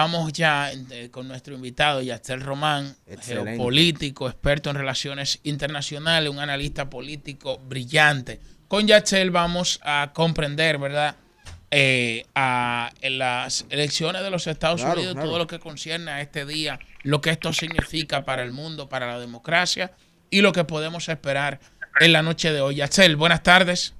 vamos ya con nuestro invitado, Yaxel Román, geopolítico, experto en relaciones internacionales, un analista político brillante. Con Yaxel vamos a comprender, ¿verdad?, en las elecciones de los Estados Unidos, todo lo que concierne a este día, lo que esto significa para el mundo, para la democracia y lo que podemos esperar en la noche de hoy. Yaxel, buenas tardes.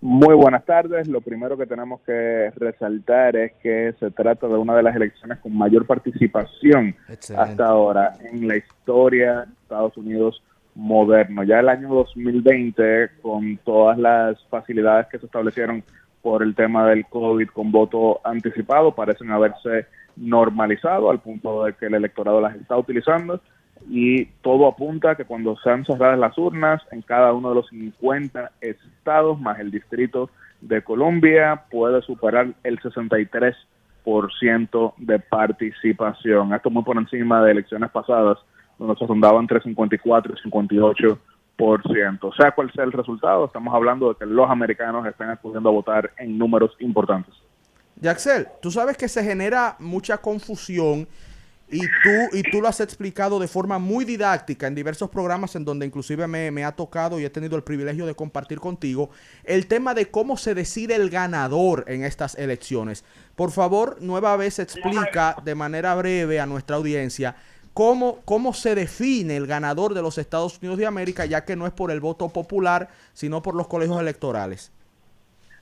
Muy buenas tardes. Lo primero que tenemos que resaltar es que se trata de una de las elecciones con mayor participación hasta ahora en la historia de Estados Unidos moderno. Ya el año 2020, con todas las facilidades que se establecieron por el tema del COVID con voto anticipado, parecen haberse normalizado al punto de que el electorado las está utilizando, y todo apunta a que cuando sean cerradas las urnas en cada uno de los 50 estados más el Distrito de Columbia, puede superar el 63% de participación. Esto muy por encima de elecciones pasadas, donde se rondaban entre 54 y 58%. Sea cual sea el resultado, estamos hablando de que los americanos están acudiendo a votar en números importantes. Yaxel, tú sabes que se genera mucha confusión y tú lo has explicado de forma muy didáctica en diversos programas en donde inclusive me ha tocado y he tenido el privilegio de compartir contigo el tema de cómo se decide el ganador en estas elecciones. Por favor, nueva vez explica de manera breve a nuestra audiencia cómo se define el ganador de los Estados Unidos de América, ya que no es por el voto popular, sino por los colegios electorales.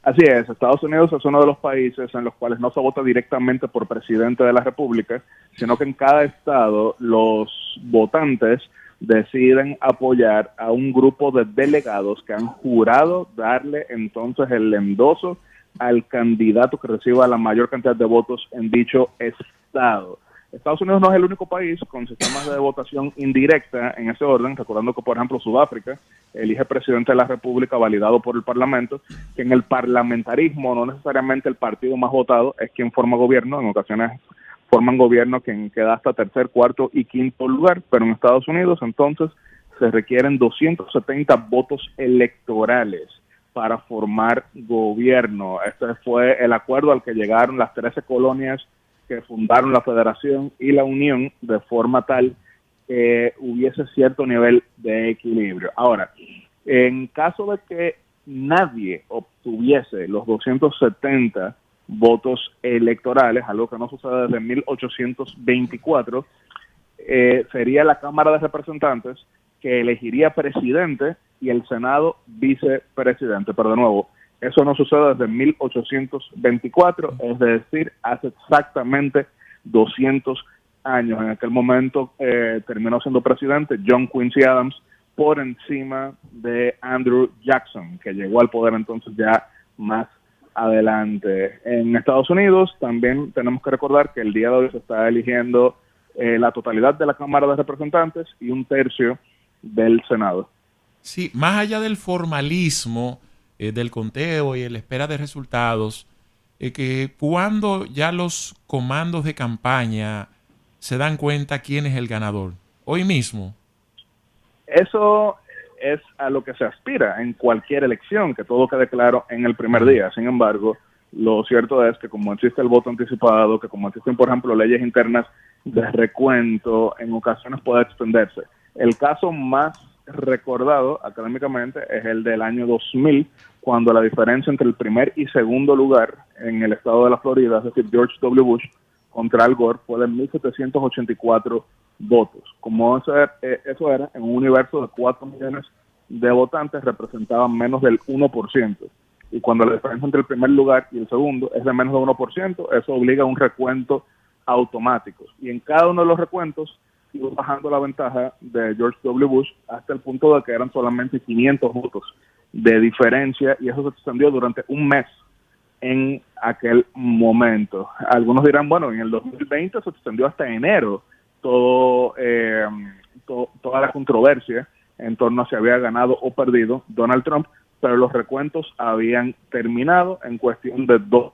Así es, Estados Unidos es uno de los países en los cuales no se vota directamente por presidente de la República, sino que en cada estado los votantes deciden apoyar a un grupo de delegados que han jurado darle entonces el endoso al candidato que reciba la mayor cantidad de votos en dicho estado. Estados Unidos no es el único país con sistemas de votación indirecta en ese orden, recordando que, por ejemplo, Sudáfrica elige presidente de la República validado por el Parlamento, que en el parlamentarismo no necesariamente el partido más votado es quien forma gobierno, en ocasiones forman gobierno quien queda hasta tercer, cuarto y quinto lugar, pero en Estados Unidos entonces se requieren 270 votos electorales para formar gobierno. Este fue el acuerdo al que llegaron las 13 colonias que fundaron la Federación y la Unión, de forma tal que hubiese cierto nivel de equilibrio. Ahora, en caso de que nadie obtuviese los 270 votos electorales, algo que no sucede desde 1824, sería la Cámara de Representantes que elegiría presidente y el Senado vicepresidente. Pero de nuevo, eso no sucede desde 1824, es decir, hace exactamente 200 años. En aquel momento terminó siendo presidente John Quincy Adams por encima de Andrew Jackson, que llegó al poder entonces ya más adelante. En Estados Unidos también tenemos que recordar que el día de hoy se está eligiendo la totalidad de la Cámara de Representantes y un tercio del Senado. Sí, más allá del formalismo del conteo y la espera de resultados, que cuando ya los comandos de campaña se dan cuenta quién es el ganador, hoy mismo. Eso es a lo que se aspira en cualquier elección, que todo quede claro en el primer día. Sin embargo, lo cierto es que como existe el voto anticipado, que como existen, por ejemplo, leyes internas de recuento, en ocasiones puede extenderse. El caso más recordado académicamente es el del año 2000, cuando la diferencia entre el primer y segundo lugar en el estado de la Florida, es decir, George W. Bush contra Al Gore, fue de 1.784 votos. Como eso era en un universo de 4 millones de votantes, representaban menos del 1%. Y cuando la diferencia entre el primer lugar y el segundo es de menos de 1%, eso obliga a un recuento automático. Y en cada uno de los recuentos iba bajando la ventaja de George W. Bush hasta el punto de que eran solamente 500 votos de diferencia, y eso se extendió durante un mes en aquel momento. Algunos dirán, bueno, en el 2020 se extendió hasta enero toda la controversia en torno a si había ganado o perdido Donald Trump, pero los recuentos habían terminado en cuestión de 2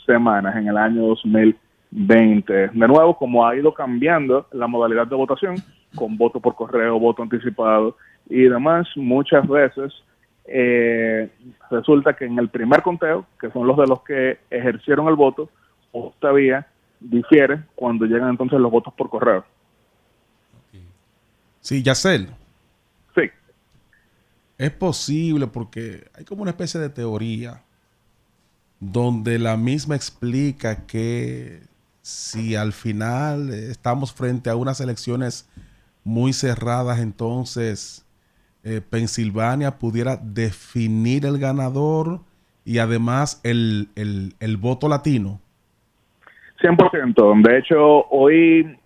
semanas en el año 2020. De nuevo, como ha ido cambiando la modalidad de votación, con voto por correo, voto anticipado y demás, muchas veces resulta que en el primer conteo, que son los de los que ejercieron el voto, todavía difiere cuando llegan entonces los votos por correo. Sí, Yacel. Sí. Es posible porque hay como una especie de teoría donde la misma explica que si al final estamos frente a unas elecciones muy cerradas, entonces Pensilvania pudiera definir el ganador y además el voto latino. 100%. De hecho, hoy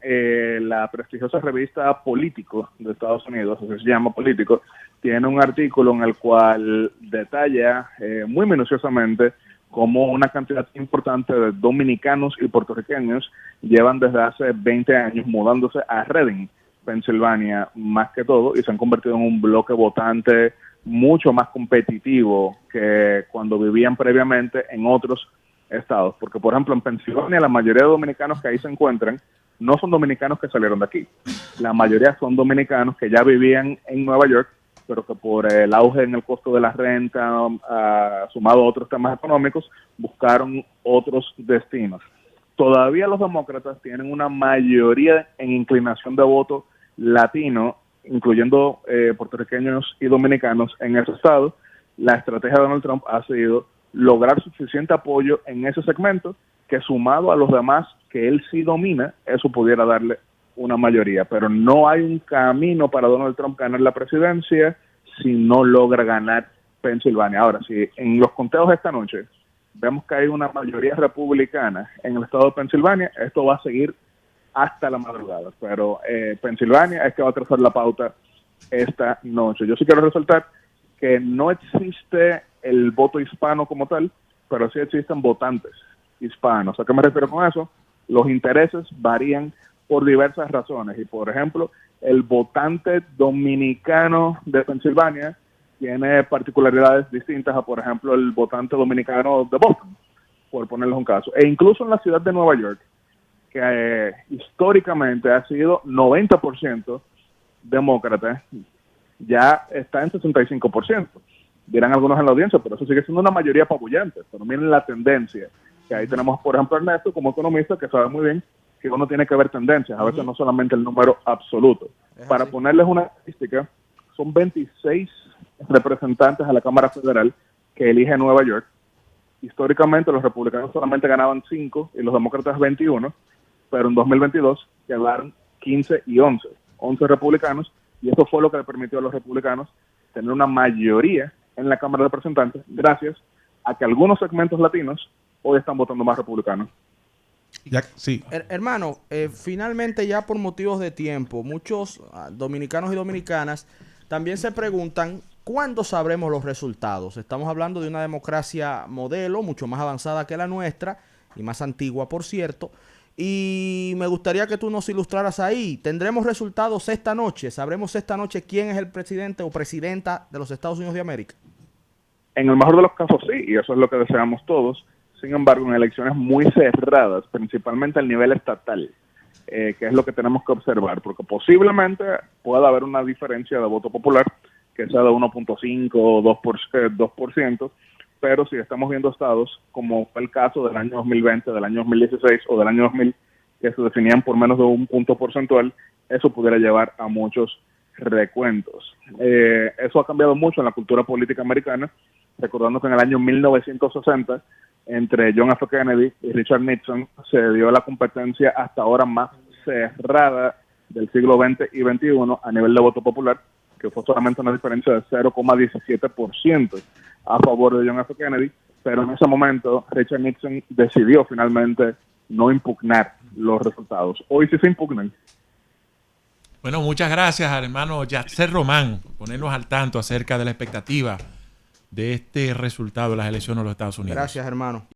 la prestigiosa revista Político de Estados Unidos, así se llama Político, tiene un artículo en el cual detalla muy minuciosamente cómo una cantidad importante de dominicanos y puertorriqueños llevan desde hace 20 años mudándose a Reading, Pensilvania, más que todo, y se han convertido en un bloque votante mucho más competitivo que cuando vivían previamente en otros estados. Porque, por ejemplo, en Pensilvania, la mayoría de dominicanos que ahí se encuentran no son dominicanos que salieron de aquí. La mayoría son dominicanos que ya vivían en Nueva York, pero que por el auge en el costo de la renta, sumado a otros temas económicos, buscaron otros destinos. Todavía los demócratas tienen una mayoría en inclinación de voto latino, incluyendo puertorriqueños y dominicanos en ese estado. La estrategia de Donald Trump ha sido lograr suficiente apoyo en ese segmento que, sumado a los demás que él sí domina, eso pudiera darle una mayoría. Pero no hay un camino para Donald Trump ganar la presidencia si no logra ganar Pensilvania. Ahora, si en los conteos de esta noche vemos que hay una mayoría republicana en el estado de Pensilvania, esto va a seguir hasta la madrugada. Pero Pensilvania es que va a trazar la pauta esta noche. Yo sí quiero resaltar que no existe el voto hispano como tal, pero sí existen votantes hispanos. ¿A qué me refiero con eso? Los intereses varían por diversas razones. Y, por ejemplo, el votante dominicano de Pensilvania tiene particularidades distintas a, por ejemplo, el votante dominicano de Boston, por ponerles un caso. E incluso en la ciudad de Nueva York, que históricamente ha sido 90% demócrata, ya está en 65%. Dirán algunos en la audiencia, pero eso sigue siendo una mayoría apabullante. Pero miren la tendencia, que ahí tenemos, por ejemplo, a Ernesto, como economista, que sabe muy bien que uno tiene que ver tendencias, a veces no solamente el número absoluto. Para ponerles una estadística, son 26 representantes a la Cámara Federal que elige Nueva York. Históricamente los republicanos solamente ganaban 5 y los demócratas 21, pero en 2022 quedaron 15 y 11 republicanos, y eso fue lo que le permitió a los republicanos tener una mayoría en la Cámara de Representantes, gracias a que algunos segmentos latinos hoy están votando más republicanos. Ya, sí. Hermano, finalmente, ya por motivos de tiempo, muchos dominicanos y dominicanas también se preguntan ¿cuándo sabremos los resultados? Estamos hablando de una democracia modelo, mucho más avanzada que la nuestra y más antigua, por cierto. Y me gustaría que tú nos ilustraras ahí. ¿Tendremos resultados esta noche? ¿Sabremos esta noche quién es el presidente o presidenta de los Estados Unidos de América? En el mejor de los casos sí, y eso es lo que deseamos todos. Sin embargo, en elecciones muy cerradas, principalmente a nivel estatal, que es lo que tenemos que observar, porque posiblemente pueda haber una diferencia de voto popular que sea de 1.5 o 2%, pero si estamos viendo estados, como fue el caso del año 2020, del año 2016 o del año 2000, que se definían por menos de un punto porcentual, eso pudiera llevar a muchos recuentos. Eso ha cambiado mucho en la cultura política americana, recordando que en el año 1960, entre John F. Kennedy y Richard Nixon, se dio la competencia hasta ahora más cerrada del siglo XX y XXI a nivel de voto popular, que fue solamente una diferencia de 0,17% a favor de John F. Kennedy, pero en ese momento Richard Nixon decidió finalmente no impugnar los resultados. Hoy sí se impugnan. Bueno, muchas gracias al hermano Yatser Román por ponernos al tanto acerca de la expectativa de este resultado de las elecciones de los Estados Unidos. Gracias, hermano.